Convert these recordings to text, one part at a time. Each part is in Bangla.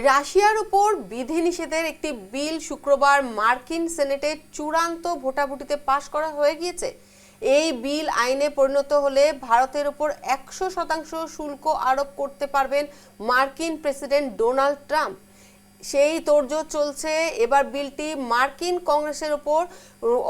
রাশিয়ার উপর বিধিনিষেধের একটি বিল শুক্রবার মার্কিন সেনেটে চূড়ান্ত ভোটাভুটিতে পাশ করা হয়ে গিয়েছে। এই বিল আইনে পরিণত হলে ভারতের উপর 100% শুল্ক আরোপ করতে পারবেন মার্কিন প্রেসিডেন্ট ডোনাল্ড ট্রাম্প। সেই তোড়জোড় চলছে। এবার বিলটি মার্কিন কংগ্রেসের উপর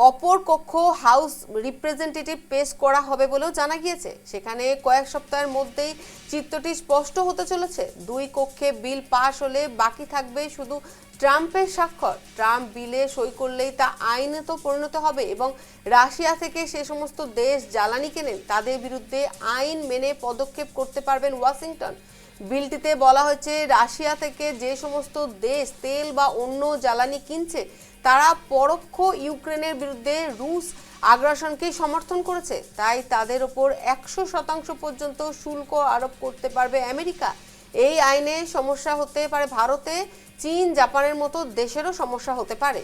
অপর কক্ষ হাউস রিপ্রেজেন্টেটিভ পেশ করা হবে বলেও জানা গিয়েছে। সেখানে কয়েক সপ্তাহের মধ্যেই চিত্রটি স্পষ্ট হতে চলেছে। দুই কক্ষে বিল পাশ হলে বাকি থাকবে শুধু ট্রাম্পের স্বাক্ষর। ট্রাম্প বিলে সই করলেই তা আইনে তো পরিণত হবে এবং রাশিয়া থেকে সে সমস্ত দেশ জ্বালানি কেনেন তাদের বিরুদ্ধে আইন মেনে পদক্ষেপ করতে পারবেন ওয়াশিংটন। বিলটিতে বলা হয়েছে, রাশিয়া থেকে যে সমস্ত দেশ তেল বা অন্য জ্বালানি কিনছে তারা পরোক্ষ ইউক্রেনের বিরুদ্ধে রুশ আগ্রাসনকে সমর্থন করেছে, তাই তাদের ওপর 100% পর্যন্ত শুল্ক আরোপ করতে পারবে আমেরিকা। এই আইনে সমস্যা হতে পারে ভারতে, চীন, জাপানের মতো দেশেরও সমস্যা হতে পারে।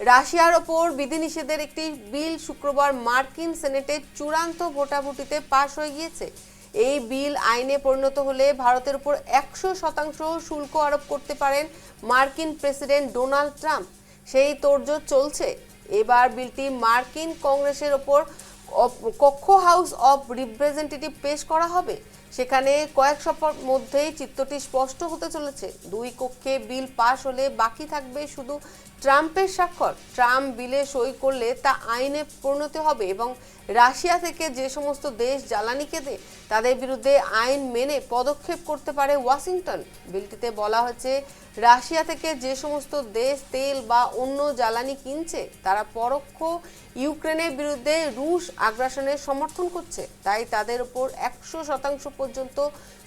রাশিয়ার ওপর বিধিনিষেধের একটি বিল শুক্রবার মার্কিন সেনেটে চূড়ান্ত ভোটাভুটিতে পাশ হয়ে গিয়েছে। এই বিল আইনে পরিণত হলে ভারতের উপর 100% শুল্ক আরোপ করতে পারেন মার্কিন প্রেসিডেন্ট ডোনাল্ড ট্রাম্প। সেই তোড়জোড় চলছে। এবার বিলটি মার্কিন কংগ্রেসের ওপর কক্ষ হাউস অব রিপ্রেজেন্টেটিভ পেশ করা হবে। সেখানে কয়েক সপ্তাহের মধ্যেই চিত্রটি স্পষ্ট হতে চলেছে। দুই কক্ষে বিল পাশ হলে বাকি থাকবে শুধু ট্রাম্পের স্বাক্ষর। ট্রাম্প বিলে সই করলে তা আইনে পরিণত হবে এবং রাশিয়া থেকে যে সমস্ত দেশ জ্বালানি কেনে তাদের বিরুদ্ধে আইন মেনে পদক্ষেপ করতে পারে ওয়াশিংটন। বিলটিতে বলা হয়েছে, রাশিয়া থেকে যে সমস্ত দেশ তেল বা অন্য জ্বালানি কিনছে তারা পরোক্ষ ইউক্রেনের বিরুদ্ধে রুশ আগ্রাসনের সমর্থন করছে, তাই তাদের উপর 100% পর্যন্ত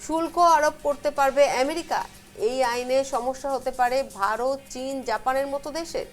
শুল্ক আরোপ করতে পারবে আমেরিকা। এই আইনে সমস্যা হতে পারে ভারত, চীন, জাপানের মতো দেশের।